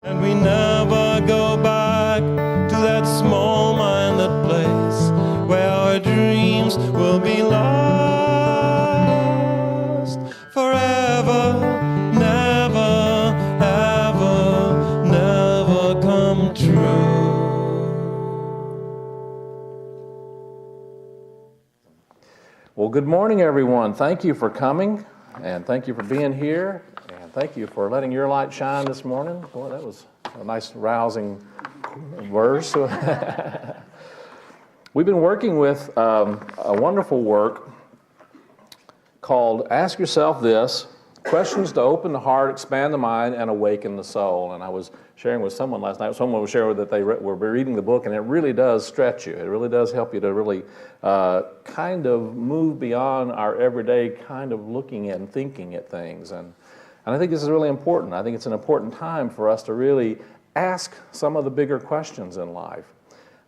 And we never go back to that small-minded place where our dreams will be lost forever, never, ever, never come true. Well, good morning, everyone. Thank you for coming, and thank you for being here. Thank you for letting your light shine this morning. Boy, that was a nice, rousing verse. We've been working with a wonderful work called Ask Yourself This, Questions to Open the Heart, Expand the Mind, and Awaken the Soul. And I was sharing with someone last night, someone was sharing that they were reading the book, and it really does stretch you. It really does help you to really kind of move beyond our everyday kind of looking and thinking at things. And I think this is really important. I think it's an important time for us to really ask some of the bigger questions in life.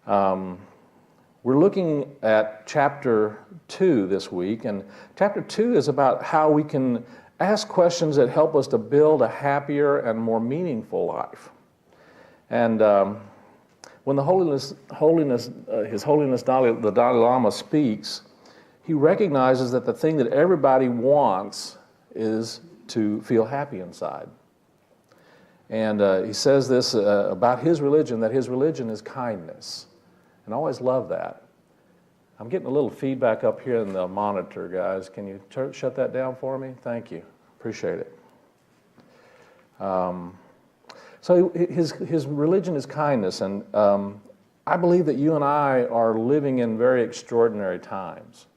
We're looking at chapter 2 this week, and chapter 2 is about how we can ask questions that help us to build a happier and more meaningful life. And when His Holiness the Dalai Lama speaks, he recognizes that the thing that everybody wants is to feel happy inside. And he says this about his religion, that his religion is kindness. And I always love that. I'm getting a little feedback up here in the monitor, guys. Can you shut that down for me? Thank you. Appreciate it. So his religion is kindness, and I believe that you and I are living in very extraordinary times.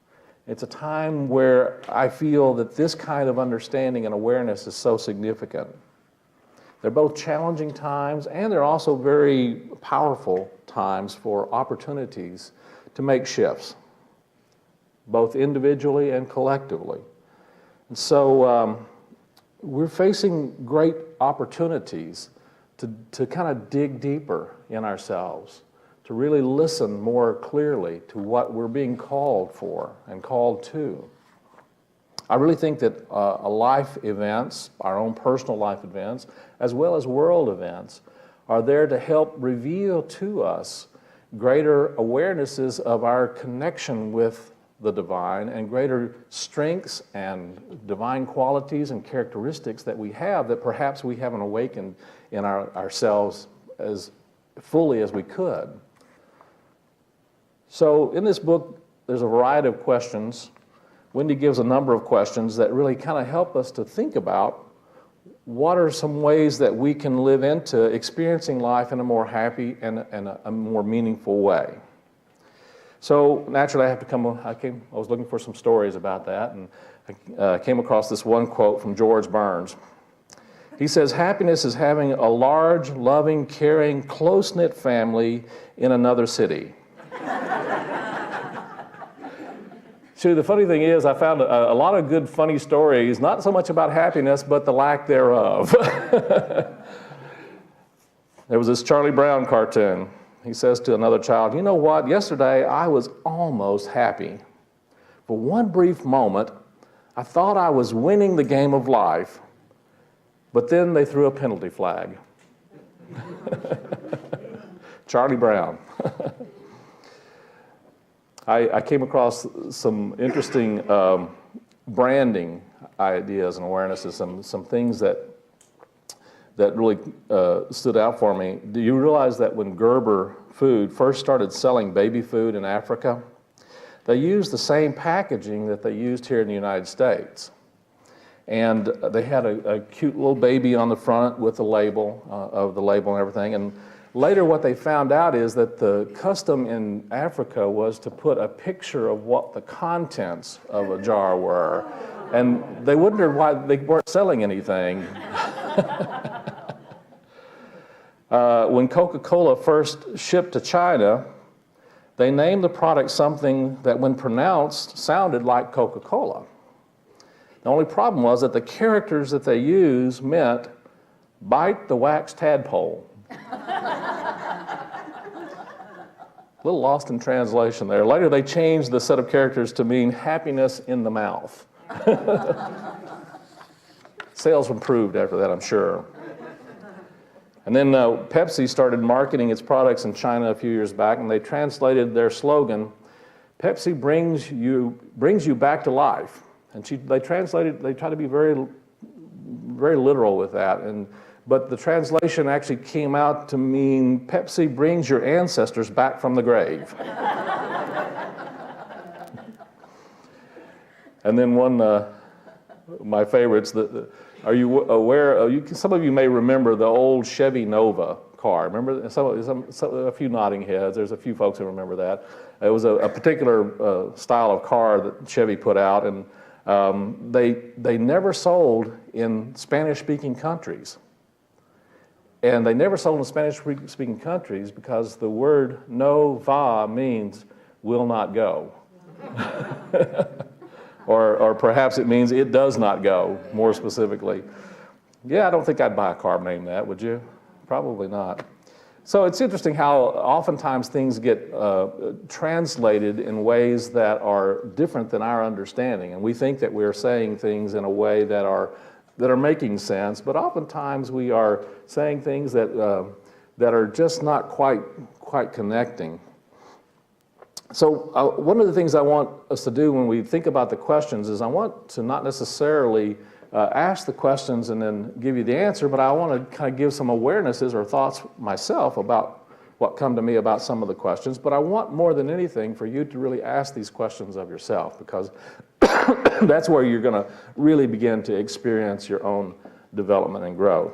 It's a time where I feel that this kind of understanding and awareness is so significant. They're both challenging times, and they're also very powerful times for opportunities to make shifts, both individually and collectively. And so we're facing great opportunities to kind of dig deeper in ourselves, to really listen more clearly to what we're being called for and called to. I really think that life events, our own personal life events, as well as world events, are there to help reveal to us greater awarenesses of our connection with the divine and greater strengths and divine qualities and characteristics that we have that perhaps we haven't awakened in ourselves as fully as we could. So in this book, there's a variety of questions. Wendy gives a number of questions that really kind of help us to think about what are some ways that we can live into experiencing life in a more happy and a more meaningful way. So naturally, I was looking for some stories about that, and I came across this one quote from George Burns. He says, "Happiness is having a large, loving, caring, close-knit family in another city." See, the funny thing is, I found a lot of good, funny stories, not so much about happiness, but the lack thereof. There was this Charlie Brown cartoon. He says to another child, "You know what? Yesterday I was almost happy. For one brief moment, I thought I was winning the game of life, but then they threw a penalty flag." Charlie Brown. I came across some interesting branding ideas and awarenesses, some things that really stood out for me. Do you realize that when Gerber Food first started selling baby food in Africa, they used the same packaging that they used here in the United States? And they had a cute little baby on the front with the label and everything. And later what they found out is that the custom in Africa was to put a picture of what the contents of a jar were. And they wondered why they weren't selling anything. When Coca-Cola first shipped to China, they named the product something that when pronounced sounded like Coca-Cola. The only problem was that the characters that they used meant bite the wax tadpole. A little lost in translation there. Later they changed the set of characters to mean happiness in the mouth. Sales improved after that, I'm sure. And then Pepsi started marketing its products in China a few years back, and they translated their slogan, Pepsi brings you back to life. And they try to be very, very literal with that. But the translation actually came out to mean Pepsi brings your ancestors back from the grave. And then one, my favorites, are you aware, some of you may remember the old Chevy Nova car. Remember, a few nodding heads, there's a few folks who remember that. It was a particular style of car that Chevy put out, and they never sold in Spanish-speaking countries. And they never sold in Spanish-speaking countries because the word no va means will not go. Or perhaps it means it does not go, more specifically. Yeah, I don't think I'd buy a car named that, would you? Probably not. So it's interesting how oftentimes things get translated in ways that are different than our understanding. And we think that we're saying things in a way that are making sense, but oftentimes we are saying things that are just not quite connecting. So one of the things I want us to do when we think about the questions is I want to not necessarily ask the questions and then give you the answer, but I want to kind of give some awarenesses or thoughts myself about what come to me about some of the questions. But I want more than anything for you to really ask these questions of yourself, because that's where you're going to really begin to experience your own development and grow.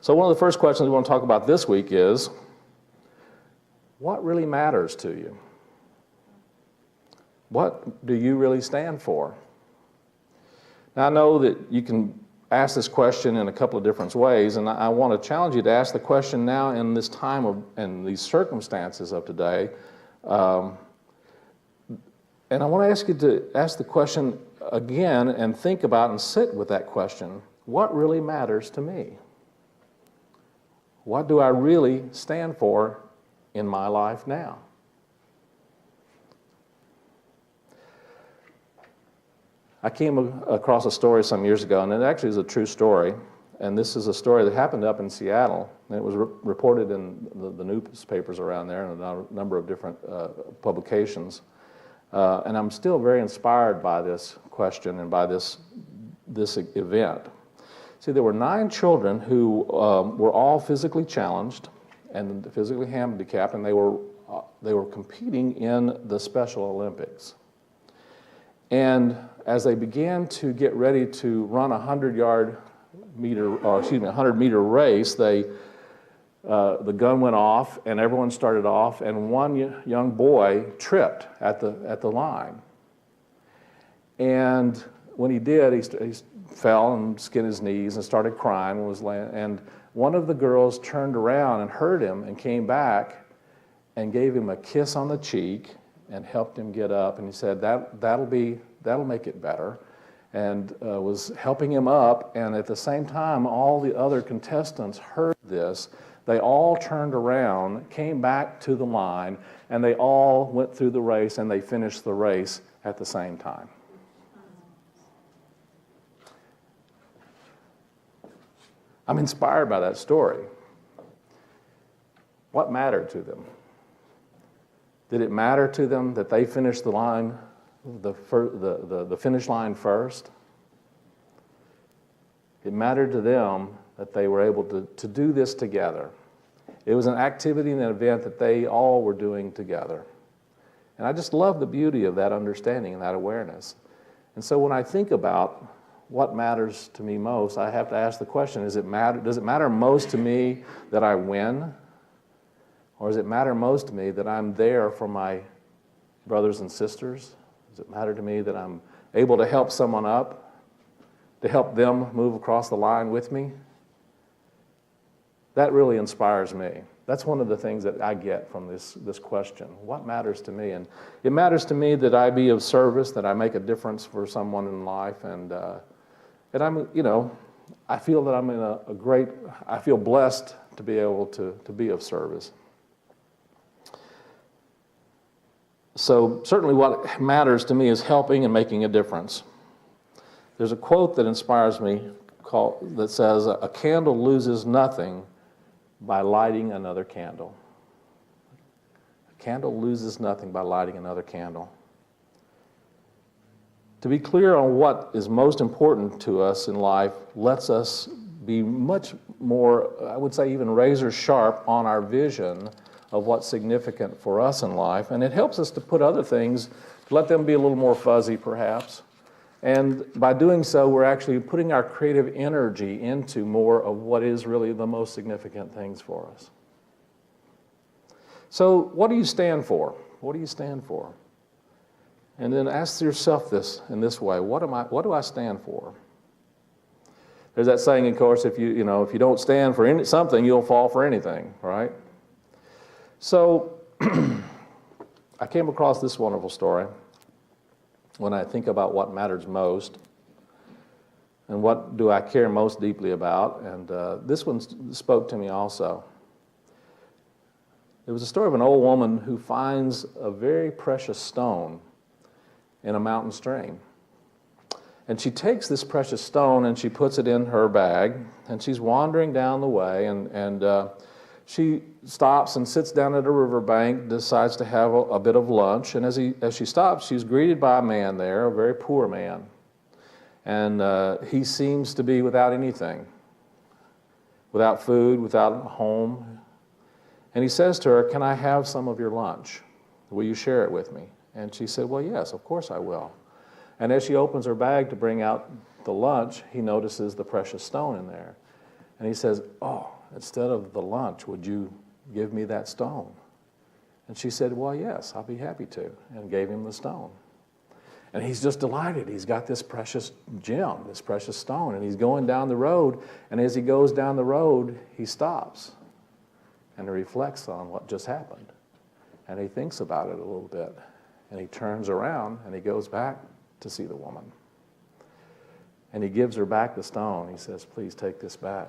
So one of the first questions we want to talk about this week is, what really matters to you? What do you really stand for? Now, I know that you can ask this question in a couple of different ways, and I want to challenge you to ask the question now in this time and these circumstances of today. And I want to ask you to ask the question again and think about and sit with that question. What really matters to me? What do I really stand for in my life now? I came across a story some years ago, and it actually is a true story. And this is a story that happened up in Seattle, and it was reported in the newspapers around there and a number of different publications. And I'm still very inspired by this question and by this event. See, there were 9 children who were all physically challenged and physically handicapped, and they were competing in the Special Olympics. And as they began to get ready to run a 100 meter race, the gun went off and everyone started off, and one young boy tripped at the line. And when he did, he fell and skinned his knees and started crying and one of the girls turned around and heard him and came back and gave him a kiss on the cheek and helped him get up, and he said that'll make it better, and was helping him up. And at the same time, all the other contestants heard this. They all turned around, came back to the line, and they all went through the race, and they finished the race at the same time. I'm inspired by that story. What mattered to them? Did it matter to them that they finished the line, the finish line first? It mattered to them that they were able to do this together. It was an activity and an event that they all were doing together. And I just love the beauty of that understanding and that awareness. And so when I think about what matters to me most, I have to ask the question, does it matter most to me that I win? Or does it matter most to me that I'm there for my brothers and sisters? Does it matter to me that I'm able to help someone up, to help them move across the line with me? That really inspires me. That's one of the things that I get from this question. What matters to me? And it matters to me that I be of service, that I make a difference for someone in life, and I'm, I feel that I'm in I feel blessed to be able to be of service. So certainly what matters to me is helping and making a difference. There's a quote that inspires me that says, a candle loses nothing by lighting another candle. A candle loses nothing by lighting another candle. To be clear on what is most important to us in life lets us be much more, I would say even razor sharp on our vision of what's significant for us in life. And it helps us to put other things, to let them be a little more fuzzy perhaps. And by doing so, we're actually putting our creative energy into more of what is really the most significant things for us. So what do you stand for? What do you stand for? And then ask yourself this in this way: what do I stand for? There's that saying, of course, if you don't stand for something, you'll fall for anything, right? So I came across this wonderful story when I think about what matters most and what do I care most deeply about, and this one spoke to me also. It was a story of an old woman who finds a very precious stone in a mountain stream. And she takes this precious stone and she puts it in her bag, and she's wandering down the way, and she stops and sits down at a riverbank, decides to have a bit of lunch, and as she stops, she's greeted by a man there, a very poor man. And he seems to be without anything, without food, without a home. And he says to her, "Can I have some of your lunch? Will you share it with me?" And she said, "Well, yes, of course I will." And as she opens her bag to bring out the lunch, he notices the precious stone in there. And he says, "Oh, instead of the lunch, would you give me that stone?" And she said, "Well, yes, I'll be happy to," and gave him the stone. And he's just delighted. He's got this precious gem, this precious stone, and he's going down the road. And as he goes down the road, he stops and he reflects on what just happened. And he thinks about it a little bit. And he turns around and he goes back to see the woman. And he gives her back the stone. He says, "Please take this back."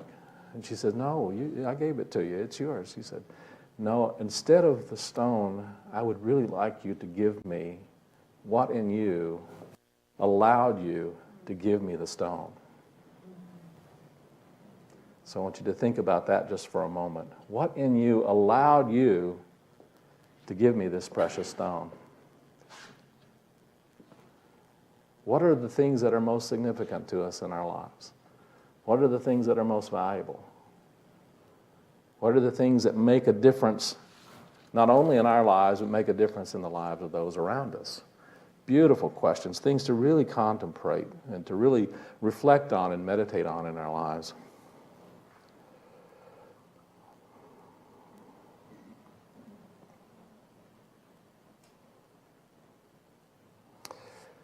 And she says, "No, I gave it to you. It's yours." He said, "No, instead of the stone, I would really like you to give me what in you allowed you to give me the stone." So I want you to think about that just for a moment. What in you allowed you to give me this precious stone? What are the things that are most significant to us in our lives? What are the things that are most valuable? What are the things that make a difference, not only in our lives, but make a difference in the lives of those around us? Beautiful questions, things to really contemplate and to really reflect on and meditate on in our lives.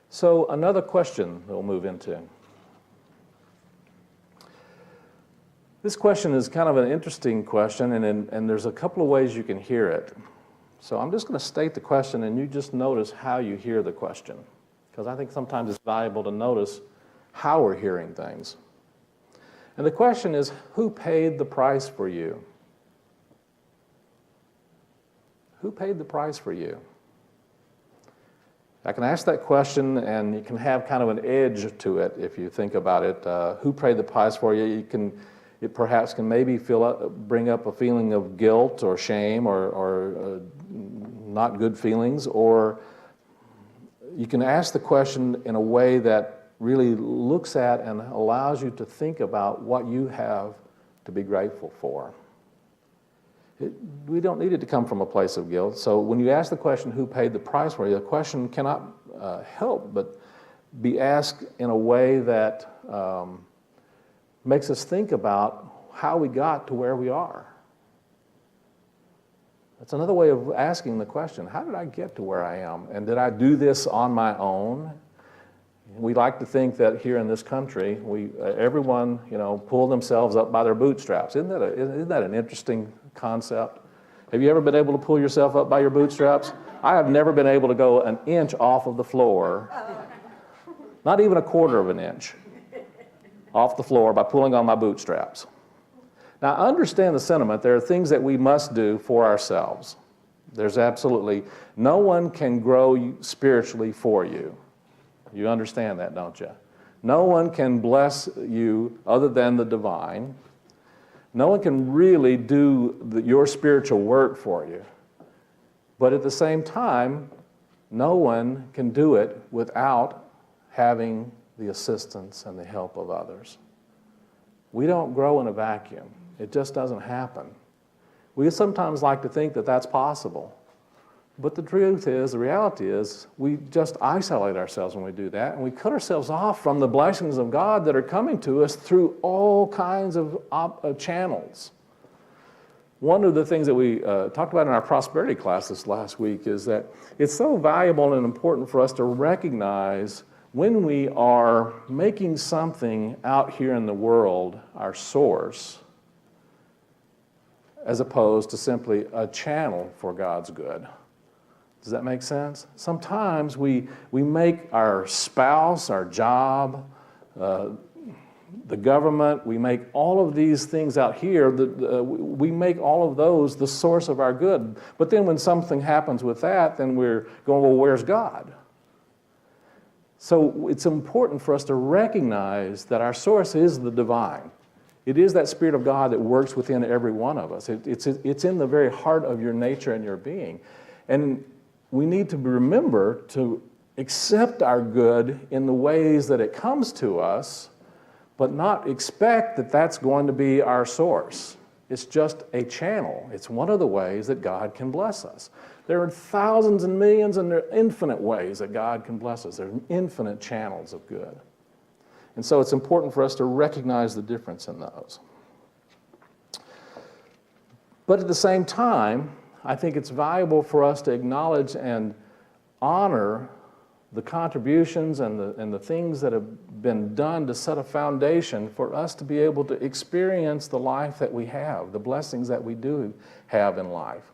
So another question that we'll move into. This question is kind of an interesting question, and there's a couple of ways you can hear it. So I'm just going to state the question, and you just notice how you hear the question, because I think sometimes it's valuable to notice how we're hearing things. And the question is, who paid the price for you? Who paid the price for you? I can ask that question, and you can have kind of an edge to it if you think about it. Who paid the price for you? It perhaps can maybe bring up a feeling of guilt or shame or not good feelings, or you can ask the question in a way that really looks at and allows you to think about what you have to be grateful for. We don't need it to come from a place of guilt. So when you ask the question, who paid the price for you, the question cannot help but be asked in a way that makes us think about how we got to where we are. That's another way of asking the question, how did I get to where I am? And did I do this on my own? We like to think that here in this country, everyone, pull themselves up by their bootstraps. Isn't that an interesting concept? Have you ever been able to pull yourself up by your bootstraps? I have never been able to go an inch off of the floor, not even a quarter of an inch off the floor by pulling on my bootstraps. Now, understand the sentiment. There are things that we must do for ourselves. There's absolutely, no one can grow you spiritually for you. You understand that, don't you? No one can bless you other than the divine. No one can really do your spiritual work for you. But at the same time, no one can do it without having the assistance and the help of others. We don't grow in a vacuum. It just doesn't happen. We sometimes like to think that that's possible. But the truth is, the reality is, we just isolate ourselves when we do that, and we cut ourselves off from the blessings of God that are coming to us through all kinds of channels. One of the things that we talked about in our prosperity class this last week is that it's so valuable and important for us to recognize when we are making something out here in the world our source, as opposed to simply a channel for God's good. Does that make sense? Sometimes we make our spouse, our job, the government, we make all of these things out here, we make all of those the source of our good. But then when something happens with that, then we're going, well, where's God? So it's important for us to recognize that our source is the divine. It is that Spirit of God that works within every one of us. It's in the very heart of your nature and your being. And we need to remember to accept our good in the ways that it comes to us, but not expect that that's going to be our source. It's just a channel. It's one of the ways that God can bless us. There are thousands and millions and there are infinite ways that God can bless us. There are infinite channels of good. And so it's important for us to recognize the difference in those. But at the same time, I think it's valuable for us to acknowledge and honor the contributions and the things that have been done to set a foundation for us to be able to experience the life that we have, the blessings that we do have in life.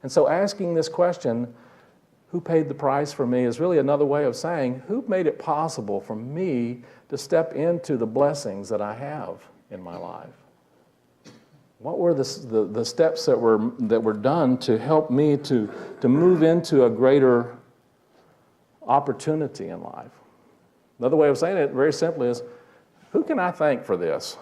And so asking this question, who paid the price for me, is really another way of saying, who made it possible for me to step into the blessings that I have in my life? What were the steps that were done to help me to move into a greater opportunity in life? Another way of saying it very simply is, who can I thank for this?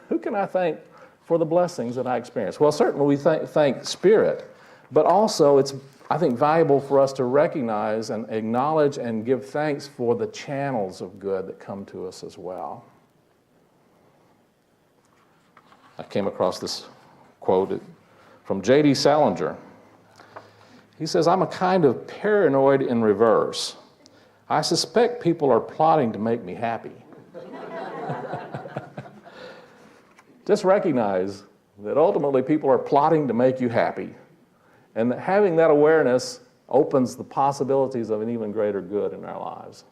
Who can I thank for the blessings that I experience? Well, certainly we thank Spirit, but also it's, I think, valuable for us to recognize and acknowledge and give thanks for the channels of good that come to us as well. I came across this quote from J.D. Salinger. He says, "I'm a kind of paranoid in reverse. I suspect people are plotting to make me happy." Just recognize that ultimately people are plotting to make you happy. And that having that awareness opens the possibilities of an even greater good in our lives.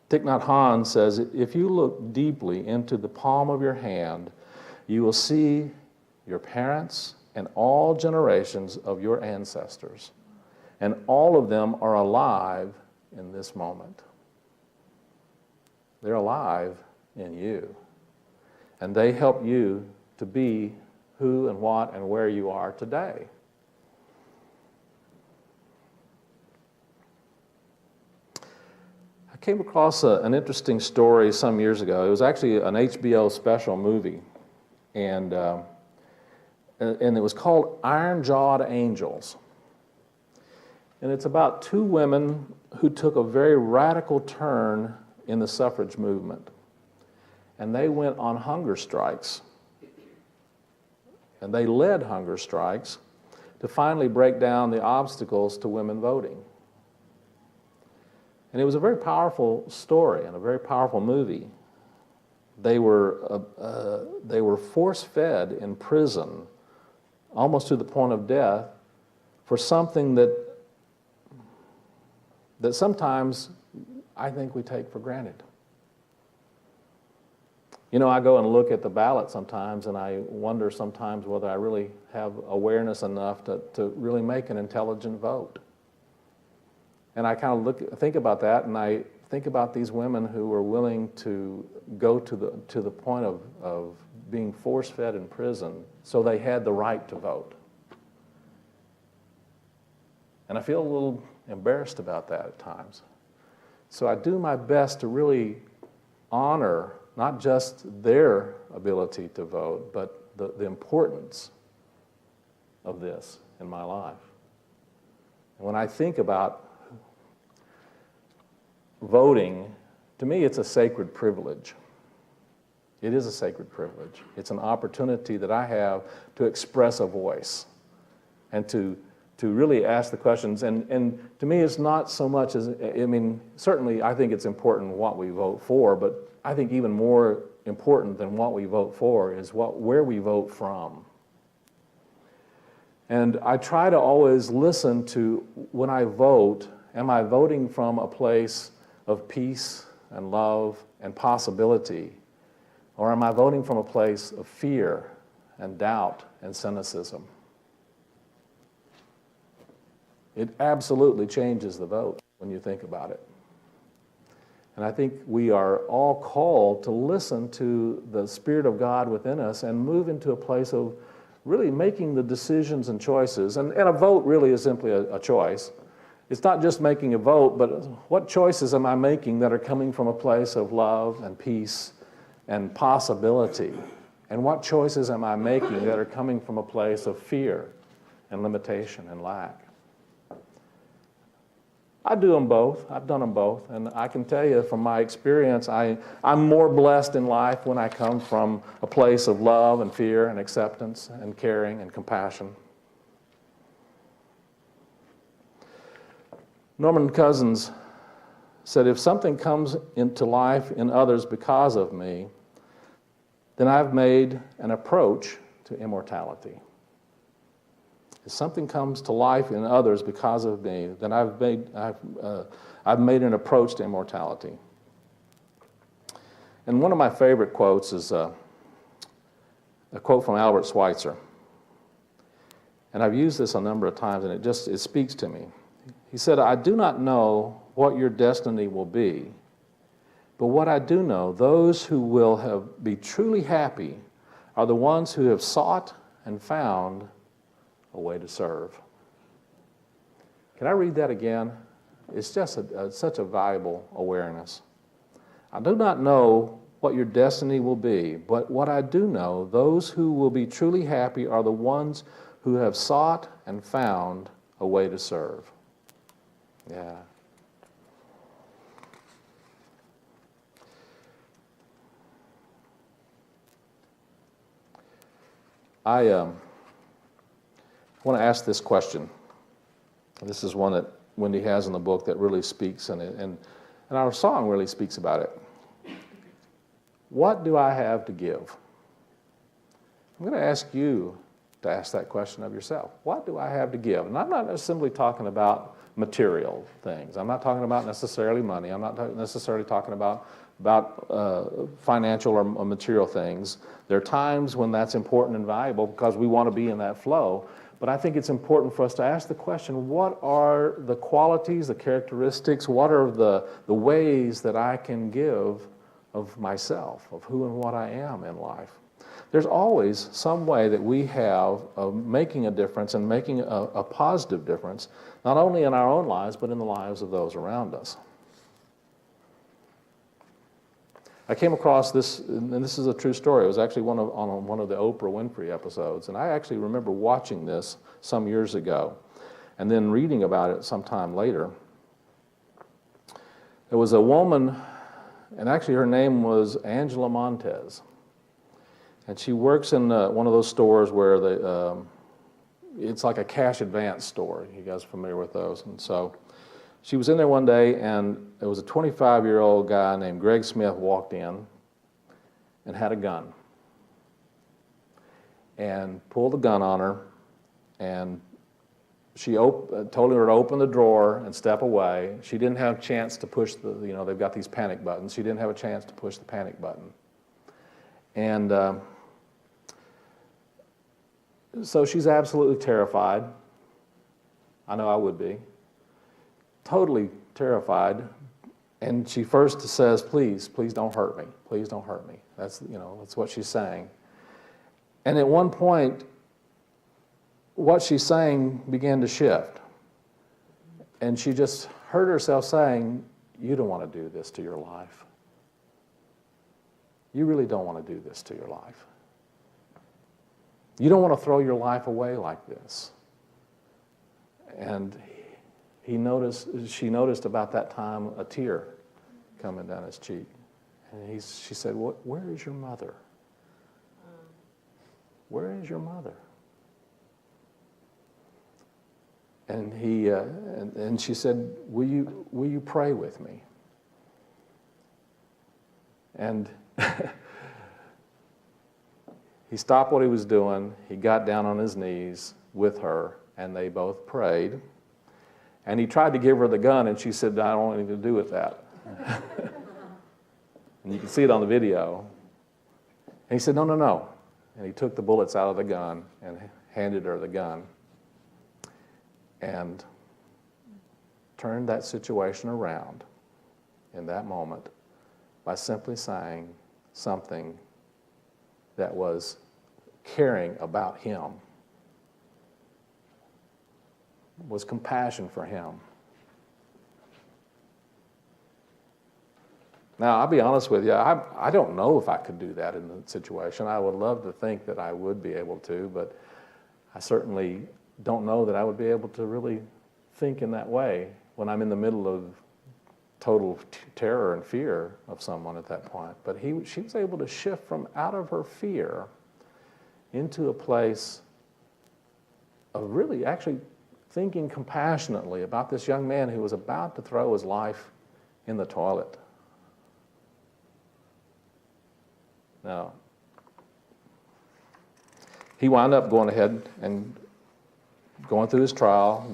Thich Nhat Hanh says, "If you look deeply into the palm of your hand, you will see your parents and all generations of your ancestors, and all of them are alive in this moment." They're alive in you, and they help you to be who and what and where you are today. I came across an interesting story some years ago. It was actually an HBO special movie, and it was called Iron-Jawed Angels. And it's about two women who took a very radical turn in the suffrage movement. And they went on hunger strikes. And they led hunger strikes to finally break down the obstacles to women voting. And it was a very powerful story and a very powerful movie. They were force-fed in prison, almost to the point of death, for something that sometimes I think we take for granted. You know, I go and look at the ballot sometimes, and I wonder sometimes whether I really have awareness enough to really make an intelligent vote. And I kind of think about that, and I think about these women who were willing to go to the point of being force-fed in prison so they had the right to vote. And I feel a little embarrassed about that at times. So I do my best to really honor not just their ability to vote, but the importance of this in my life. And when I think about voting, to me it's a sacred privilege. It is a sacred privilege. It's an opportunity that I have to express a voice and to really ask the questions. And to me, it's not so much as, I mean, certainly I think it's important what we vote for, but I think even more important than what we vote for is where we vote from. And I try to always listen to, when I vote, am I voting from a place of peace and love and possibility? Or am I voting from a place of fear and doubt and cynicism? It absolutely changes the vote when you think about it. And I think we are all called to listen to the Spirit of God within us and move into a place of really making the decisions and choices. And a vote really is simply a choice. It's not just making a vote, but what choices am I making that are coming from a place of love and peace and possibility? And what choices am I making that are coming from a place of fear and limitation and lack? I do them both. I've done them both. And I can tell you from my experience, I'm more blessed in life when I come from a place of love and fear and acceptance and caring and compassion. Norman Cousins said, if something comes into life in others because of me, then I've made an approach to immortality. If something comes to life in others because of me, then I've made an approach to immortality. And one of my favorite quotes is a quote from Albert Schweitzer. And I've used this a number of times, and it speaks to me. He said, I do not know what your destiny will be, but what I do know, those who will be truly happy are the ones who have sought and found a way to serve. Can I read that again? It's just such a valuable awareness. I do not know what your destiny will be, but what I do know, those who will be truly happy are the ones who have sought and found a way to serve. Yeah. I want to ask this question. This is one that Wendy has in the book that really speaks, and our song really speaks about it. What do I have to give? I'm going to ask you to ask that question of yourself. What do I have to give? And I'm not simply talking about material things. I'm not talking about necessarily money. I'm not necessarily talking about financial or material things. There are times when that's important and valuable because we want to be in that flow. But I think it's important for us to ask the question, what are the qualities, the characteristics, what are the ways that I can give of myself, of who and what I am in life? There's always some way that we have of making a difference and making a positive difference, not only in our own lives, but in the lives of those around us. I came across this, and this is a true story. It was actually on one of the Oprah Winfrey episodes, and I actually remember watching this some years ago, and then reading about it sometime later. There was a woman, and actually her name was Angela Montez, and she works in one of those stores where it's like a cash advance store. You guys are familiar with those? And so she was in there one day, and there was a 25-year-old guy named Greg Smith walked in and had a gun and pulled the gun on her, and she told her to open the drawer and step away. She didn't have a chance to push they've got these panic buttons. She didn't have a chance to push the panic button. And so she's absolutely terrified. I know I would be. Totally terrified, and she first says, please don't hurt me. Please don't hurt me. That's what she's saying. And at one point, what she's saying began to shift. And she just heard herself saying, you don't want to do this to your life. You really don't want to do this to your life. You don't want to throw your life away like this. And she noticed about that time a tear coming down his cheek. And she said, where is your mother? Where is your mother? And and she said, will you pray with me? And he stopped what he was doing. He got down on his knees with her, and they both prayed. And he tried to give her the gun, and she said, I don't want anything to do with that. And you can see it on the video. And he said, no, no, no. And he took the bullets out of the gun and handed her the gun and turned that situation around in that moment by simply saying something that was caring about him, was compassion for him. Now, I'll be honest with you, I don't know if I could do that in the situation. I would love to think that I would be able to, but I certainly don't know that I would be able to really think in that way when I'm in the middle of total terror and fear of someone at that point. But she was able to shift from out of her fear into a place of really actually thinking compassionately about this young man who was about to throw his life in the toilet. Now, he wound up going ahead and going through his trial, and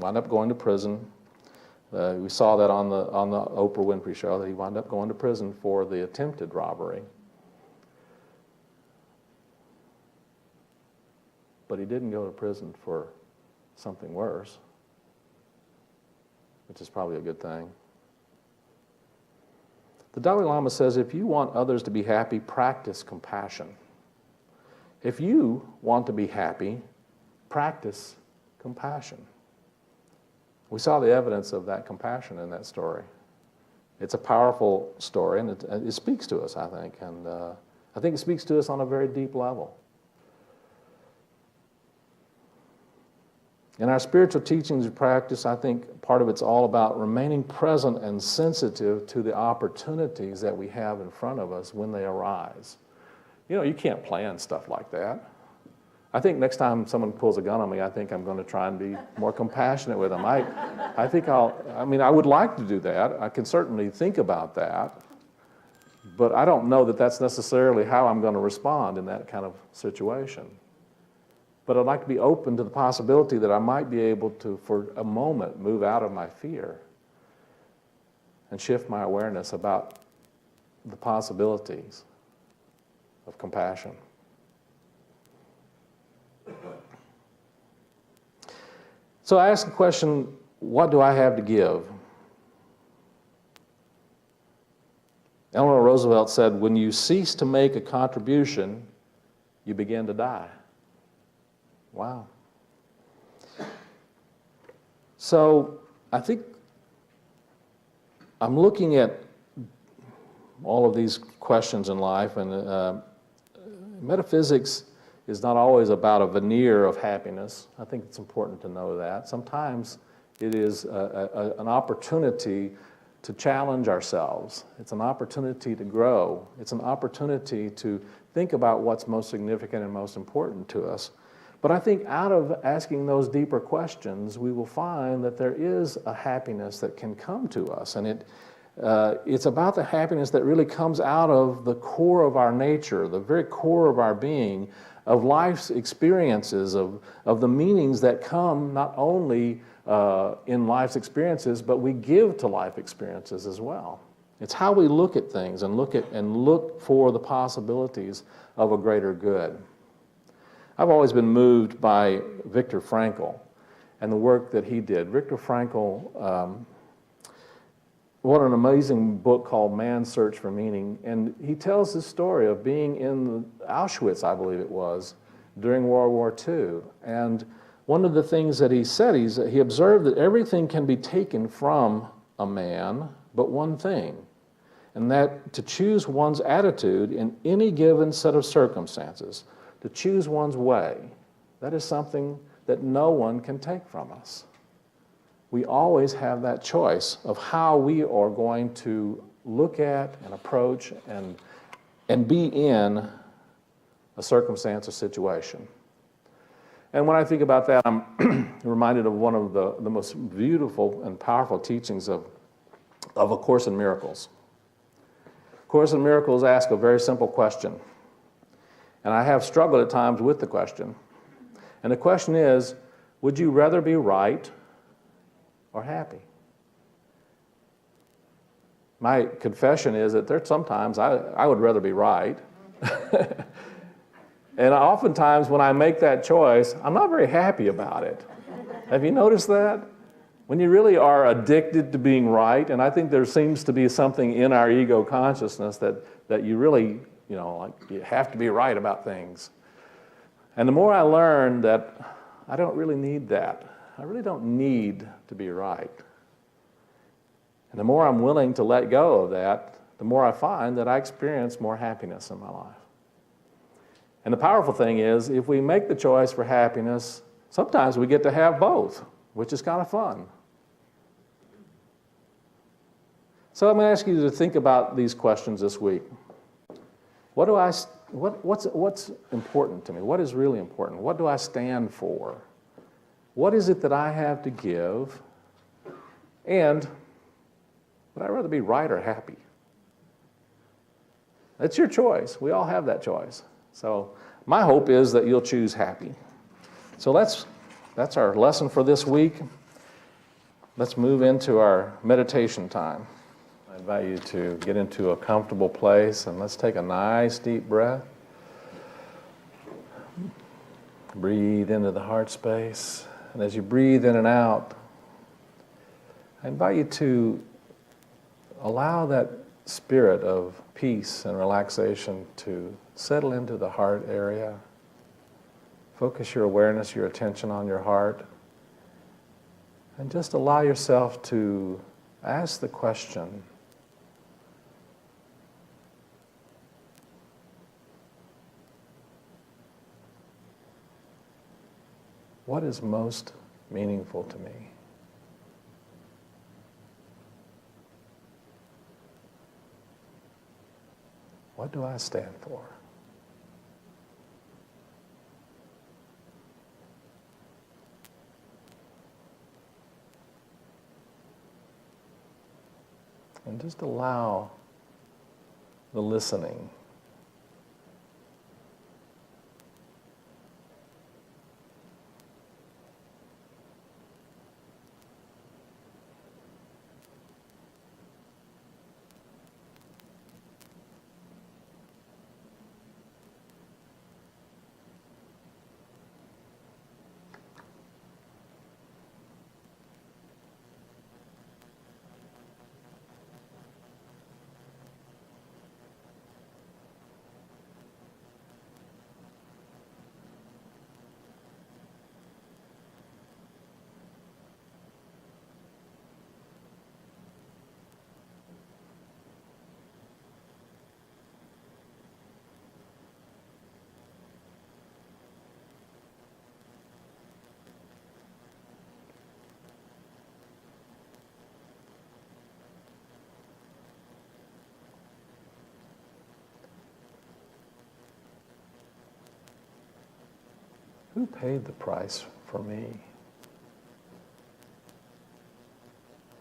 wound up going to prison. We saw that on the Oprah Winfrey show, that he wound up going to prison for the attempted robbery. But he didn't go to prison for something worse, which is probably a good thing. The Dalai Lama says, if you want others to be happy, practice compassion. If you want to be happy, practice compassion. We saw the evidence of that compassion in that story. It's a powerful story, and it speaks to us, I think. And I think it speaks to us on a very deep level. In our spiritual teachings and practice, I think part of it's all about remaining present and sensitive to the opportunities that we have in front of us when they arise. You know, you can't plan stuff like that. I think next time someone pulls a gun on me, I think I'm going to try and be more compassionate with them. I would like to do that. I can certainly think about that. But I don't know that that's necessarily how I'm going to respond in that kind of situation. But I'd like to be open to the possibility that I might be able to, for a moment, move out of my fear and shift my awareness about the possibilities of compassion. So I asked the question, what do I have to give? Eleanor Roosevelt said, when you cease to make a contribution, you begin to die. Wow. So I think I'm looking at all of these questions in life, and metaphysics is not always about a veneer of happiness. I think it's important to know that. Sometimes it is an opportunity to challenge ourselves. It's an opportunity to grow. It's an opportunity to think about what's most significant and most important to us. But I think out of asking those deeper questions, we will find that there is a happiness that can come to us. And it's about the happiness that really comes out of the core of our nature, the very core of our being, of life's experiences, of the meanings that come not only in life's experiences, but we give to life experiences as well. It's how we look at things and look for the possibilities of a greater good. I've always been moved by Viktor Frankl and the work that he did. Viktor Frankl wrote an amazing book called Man's Search for Meaning, and he tells the story of being in Auschwitz, I believe it was, during World War II. And one of the things that he said, he observed that everything can be taken from a man, but one thing, and that to choose one's attitude in any given set of circumstances, to choose one's way, that is something that no one can take from us. We always have that choice of how we are going to look at and approach and be in a circumstance or situation. And when I think about that, I'm reminded of one of the most beautiful and powerful teachings of A Course in Miracles. A Course in Miracles asks a very simple question. And I have struggled at times with the question. And the question is, would you rather be right or happy? My confession is that there's sometimes I would rather be right. And oftentimes when I make that choice, I'm not very happy about it. Have you noticed that? When you really are addicted to being right, and I think there seems to be something in our ego consciousness that you really, like you have to be right about things. And the more I learn that I don't really need that. I really don't need to be right. And the more I'm willing to let go of that, the more I find that I experience more happiness in my life. And the powerful thing is, if we make the choice for happiness, sometimes we get to have both, which is kind of fun. So I'm going to ask you to think about these questions this week. What's important to me? What is really important? What do I stand for? What is it that I have to give? And would I rather be right or happy? It's your choice. We all have that choice. So my hope is that you'll choose happy. So that's our lesson for this week. Let's move into our meditation time. I invite you to get into a comfortable place and let's take a nice deep breath. Breathe into the heart space. And as you breathe in and out, I invite you to allow that spirit of peace and relaxation to settle into the heart area. Focus your awareness, your attention on your heart, and just allow yourself to ask the question, what is most meaningful to me? What do I stand for? And just allow the listening. Who paid the price for me?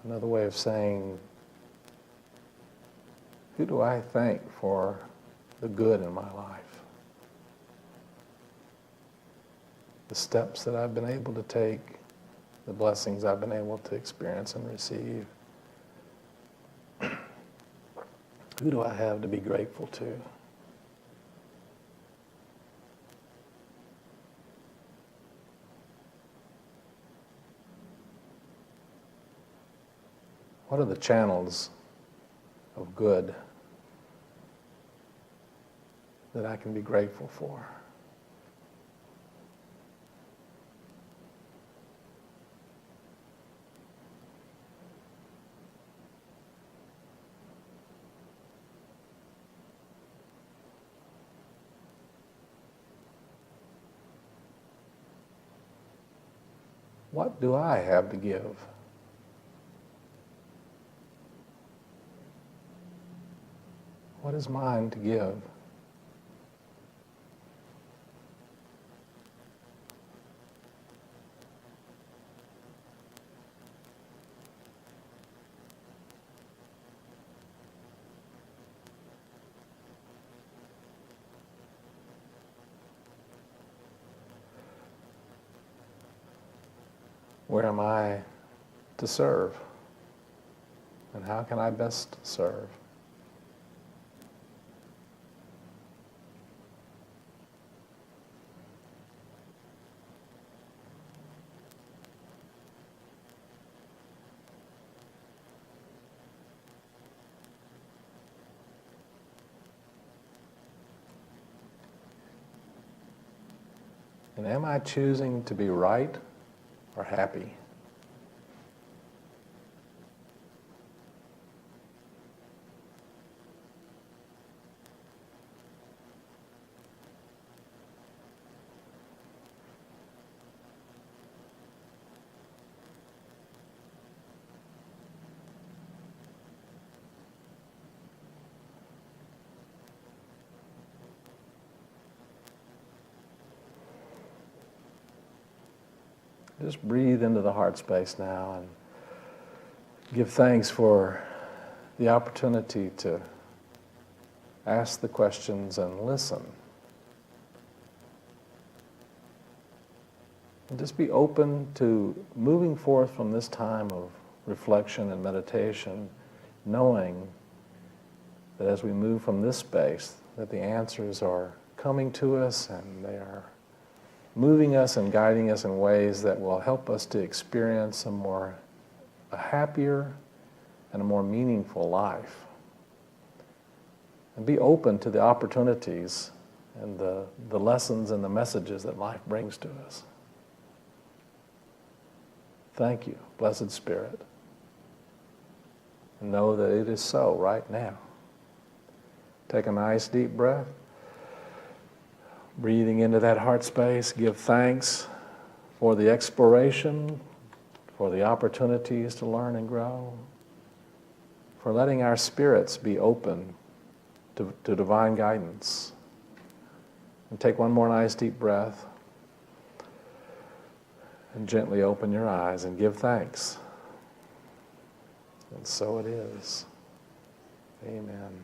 Another way of saying, who do I thank for the good in my life? The steps that I've been able to take, the blessings I've been able to experience and receive. Who do I have to be grateful to? What are the channels of good that I can be grateful for? What do I have to give? What is mine to give? Where am I to serve? And how can I best serve? And am I choosing to be right or happy? Just breathe into the heart space now and give thanks for the opportunity to ask the questions and listen. And just be open to moving forth from this time of reflection and meditation, knowing that as we move from this space, that the answers are coming to us and they are moving us and guiding us in ways that will help us to experience a happier and a more meaningful life. And be open to the opportunities and the lessons and the messages that life brings to us. Thank you, Blessed Spirit. And know that it is so right now. Take a nice deep breath. Breathing into that heart space, give thanks for the exploration, for the opportunities to learn and grow, for letting our spirits be open to divine guidance. And take one more nice deep breath and gently open your eyes and give thanks. And so it is. Amen.